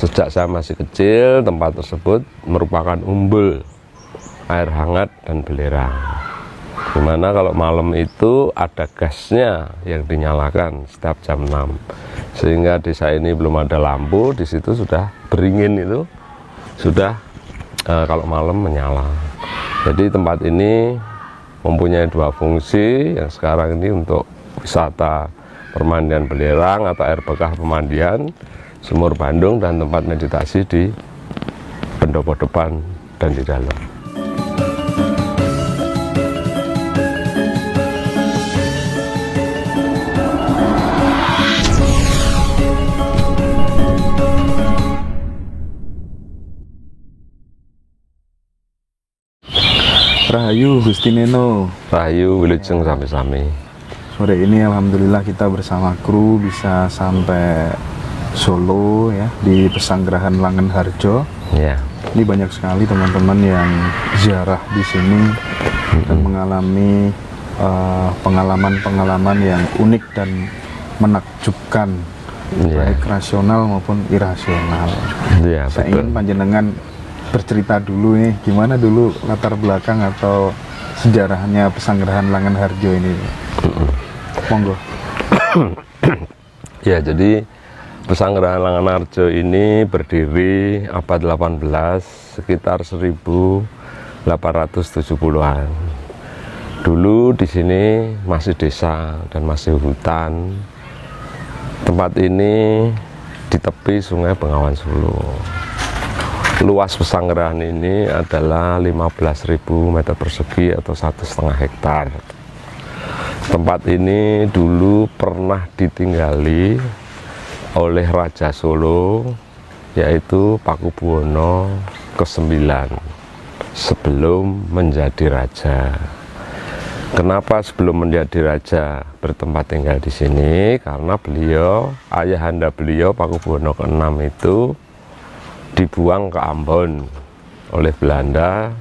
Sejak saya masih kecil, tempat tersebut merupakan umbul air hangat dan belerang. Dimana kalau malam itu ada gasnya yang dinyalakan setiap jam 6. Sehingga desa ini belum ada lampu, di situ sudah beringin itu sudah kalau malam menyala. Jadi tempat ini mempunyai dua fungsi, yang sekarang ini untuk wisata permandian belerang atau air bekah pemandian, sumur Bandung, dan tempat meditasi di pendopo depan dan di dalam. Rahayu Gusti Neno. Rahayu Wilujeng sami-sami. Sore ini alhamdulillah kita bersama kru bisa sampai Solo ya, di Pesanggerahan Langenharjo. Ya. Ini banyak sekali teman-teman yang ziarah di sini dan mengalami pengalaman-pengalaman yang unik dan menakjubkan, baik rasional maupun irasional. Ya, Saya ingin panjenengan bercerita dulu nih, gimana dulu latar belakang atau sejarahnya Pesanggerahan Langenharjo ini. Monggo. Ya, jadi Pesanggerahan Langenharjo ini berdiri abad 18 sekitar 1870-an. Dulu di sini masih desa dan masih hutan. Tempat ini di tepi Sungai Bengawan Solo. Luas Pesanggerahan ini adalah 15.000 meter persegi atau 1,5 hektar. Tempat ini dulu pernah ditinggali oleh Raja Solo, yaitu Pakubuwono ke-9 sebelum menjadi raja. Kenapa sebelum menjadi raja bertempat tinggal di sini? Karena beliau, ayahanda beliau Pakubuwono ke-6 itu dibuang ke Ambon oleh Belanda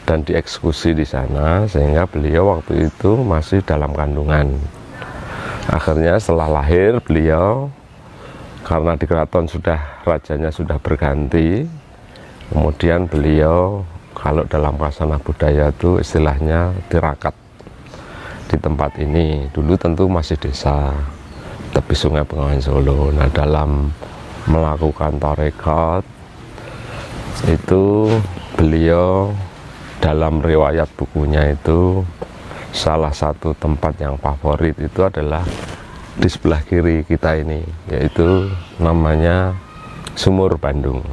dan dieksekusi di sana, sehingga beliau waktu itu masih dalam kandungan. Akhirnya setelah lahir beliau, karena di keraton rajanya sudah berganti, kemudian beliau kalau dalam kasana budaya itu istilahnya tirakat di tempat ini. Dulu tentu masih desa tepi Sungai Bengawan Solo. Nah, dalam melakukan tarekat itu beliau dalam riwayat bukunya itu salah satu tempat yang favorit itu adalah di sebelah kiri kita ini, yaitu namanya Sumur Bandung.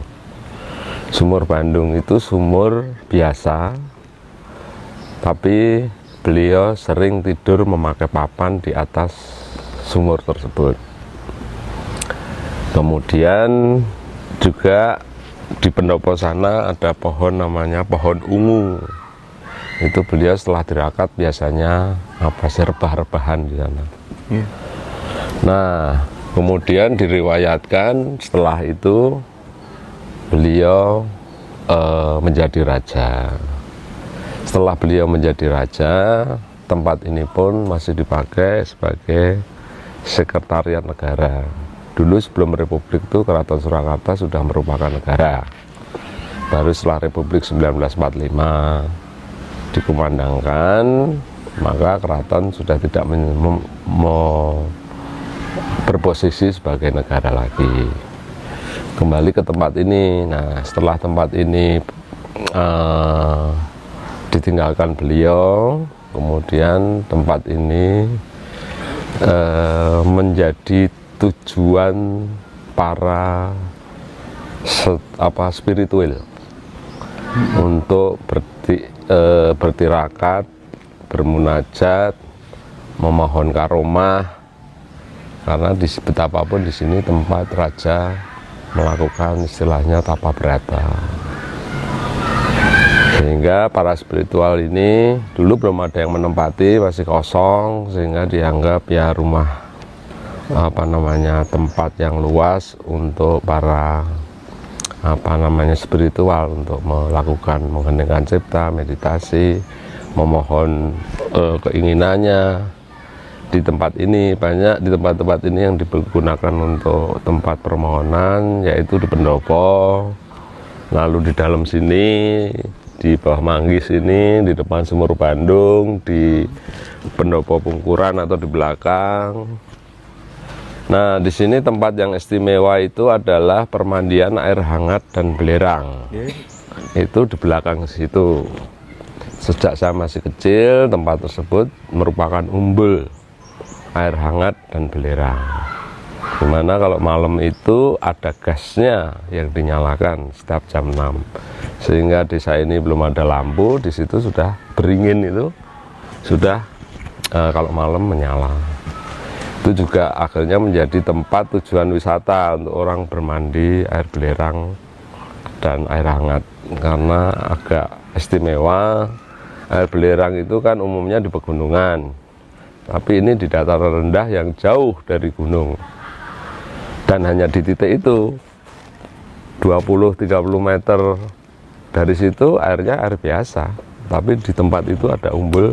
Sumur Bandung itu sumur biasa, tapi beliau sering tidur memakai papan di atas sumur tersebut. Kemudian juga di pendopo sana ada pohon namanya pohon ungu. Itu beliau setelah dirakat biasanya rebah-rebahan di sana. Nah, kemudian diriwayatkan setelah itu beliau menjadi raja. Setelah beliau menjadi raja, tempat ini pun masih dipakai sebagai sekretariat negara. Dulu sebelum Republik itu Keraton Surakarta sudah merupakan negara. Baru setelah Republik 1945 dikumandangkan, maka keraton sudah tidak berposisi sebagai negara lagi. Kembali ke tempat ini. Nah, setelah tempat ini ditinggalkan beliau, kemudian tempat ini menjadi tujuan para spiritual untuk bertirakat, bermunajat, memohon karomah, karena betapapun di sini tempat raja melakukan istilahnya tapa berata. Sehingga para spiritual ini dulu belum ada yang menempati, masih kosong, sehingga dianggap ya rumah tempat yang luas untuk para spiritual untuk melakukan mengheningkan cipta, meditasi, memohon keinginannya. di tempat ini, banyak di tempat-tempat ini yang digunakan untuk tempat permohonan, yaitu di pendopo, lalu di dalam sini, di bawah Manggis ini, di depan Sumur Bandung, di pendopo Pungkuran atau di belakang. Nah, di sini tempat yang istimewa itu adalah permandian air hangat dan belerang. Itu di belakang situ. Sejak saya masih kecil, tempat tersebut merupakan umbul air hangat dan belerang. Dimana kalau malam itu ada gasnya yang dinyalakan setiap jam 6. Sehingga desa ini belum ada lampu, di situ sudah beringin itu, sudah kalau malam menyala. Itu juga akhirnya menjadi tempat tujuan wisata untuk orang bermandi air belerang dan air hangat. Karena agak istimewa, air belerang itu kan umumnya di pegunungan. Tapi ini di dataran rendah yang jauh dari gunung. Dan hanya di titik itu, 20-30 meter dari situ airnya air biasa. Tapi di tempat itu ada umbul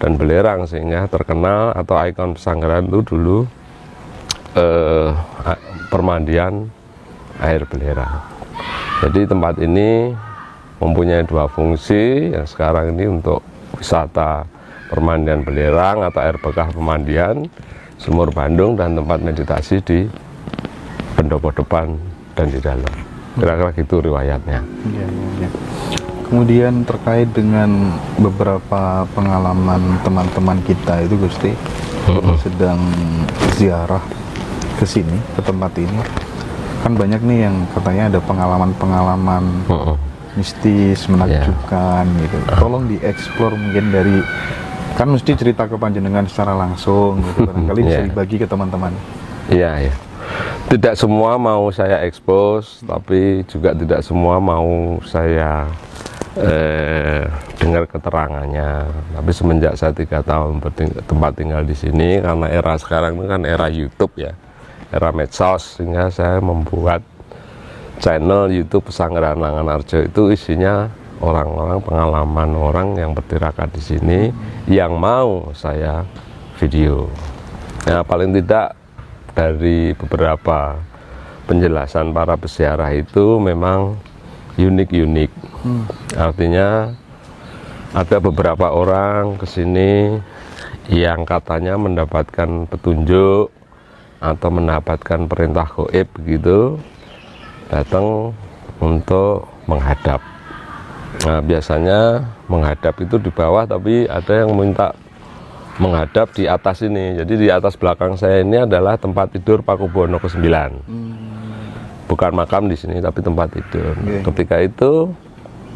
dan belerang, sehingga terkenal atau ikon Pesanggerahan itu dulu permandian air belerang. Jadi tempat ini mempunyai dua fungsi, yang sekarang ini untuk wisata permandian belerang atau air bekah pemandian, Sumur Bandung, dan tempat meditasi di pendopo depan dan di dalam. Kira-kira gitu riwayatnya. Kemudian terkait dengan beberapa pengalaman teman-teman kita itu Gusti, sedang ziarah ke sini, ke tempat ini, kan banyak nih yang katanya ada pengalaman-pengalaman mistis, menakjubkan gitu. Tolong dieksplor mungkin dari, kan mesti cerita ke panjenengan secara langsung gitu, barangkali bisa dibagi ke teman-teman. Iya, ya. Tidak semua mau saya expose, tapi juga tidak semua mau saya dengar keterangannya. Tapi semenjak saya 3 tahun tempat tinggal di sini, karena era sekarang itu kan era YouTube ya, era medsos, sehingga saya membuat channel YouTube Pesanggerahan Langanarjo. Itu isinya orang-orang, pengalaman orang yang bertirakat di sini yang mau saya video. Nah, paling tidak dari beberapa penjelasan para peziarah itu memang unik-unik. Artinya ada beberapa orang ke sini yang katanya mendapatkan petunjuk atau mendapatkan perintah gaib begitu, datang untuk menghadap. Nah, biasanya menghadap itu di bawah, tapi ada yang minta menghadap di atas ini. Jadi di atas belakang saya ini adalah tempat tidur Pakubuwono ke-9. Bukan makam di sini, tapi tempat tidur. Ketika itu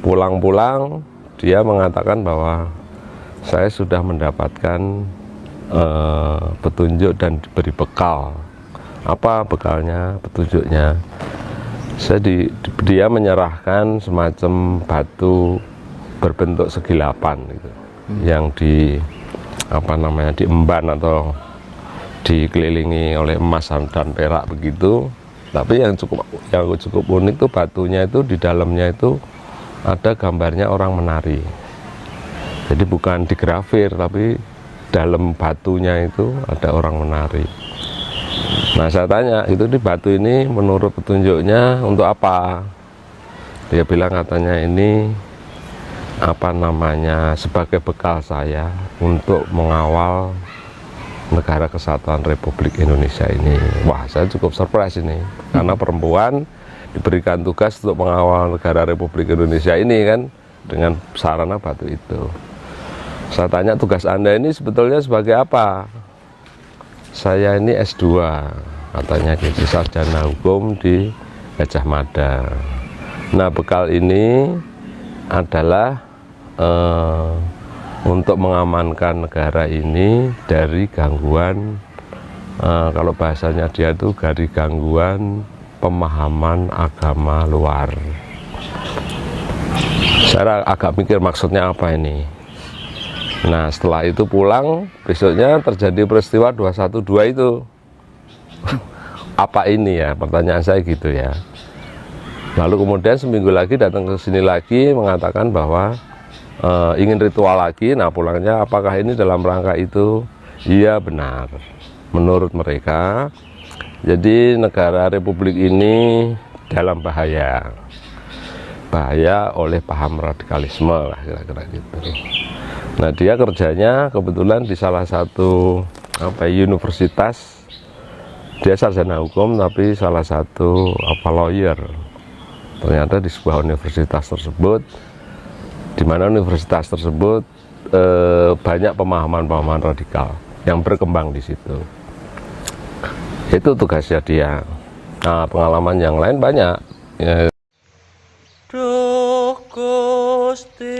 pulang-pulang dia mengatakan bahwa saya sudah mendapatkan petunjuk dan diberi bekal. Apa bekalnya, petunjuknya? Dia menyerahkan semacam batu berbentuk segi 8 gitu, yang diemban atau dikelilingi oleh emas dan perak begitu. Tapi yang cukup unik tuh batunya itu, di dalamnya itu ada gambarnya orang menari. Jadi bukan digrafir, tapi dalam batunya itu ada orang menari. Nah, saya tanya, itu di batu ini menurut petunjuknya untuk apa? Dia bilang katanya ini sebagai bekal saya untuk mengawal Negara Kesatuan Republik Indonesia ini. Wah, saya cukup surprise ini, karena perempuan diberikan tugas untuk mengawal Negara Republik Indonesia ini kan dengan sarana batu itu. Saya tanya, tugas Anda ini sebetulnya sebagai apa? Saya ini S2, katanya gitu, sarjana hukum di Gajah Mada. Nah, bekal ini adalah untuk mengamankan negara ini dari gangguan, kalau bahasanya dia itu dari gangguan pemahaman agama luar. Saya agak mikir maksudnya apa ini. Nah, setelah itu pulang, besoknya terjadi peristiwa 212 itu. Apa ini ya, pertanyaan saya gitu ya. Lalu kemudian seminggu lagi datang ke sini lagi mengatakan bahwa ingin ritual lagi. Nah, pulangnya apakah ini dalam rangka itu Iya benar, menurut mereka. Jadi negara Republik ini dalam bahaya oleh paham radikalisme lah, kira-kira gitu. Nah dia kerjanya kebetulan di salah satu universitas. Dia sarjana hukum tapi salah satu lawyer. Ternyata di sebuah universitas tersebut, di mana universitas tersebut banyak pemahaman-pemahaman radikal yang berkembang di situ. Itu tugasnya dia. Nah pengalaman yang lain banyak. Duh Gusti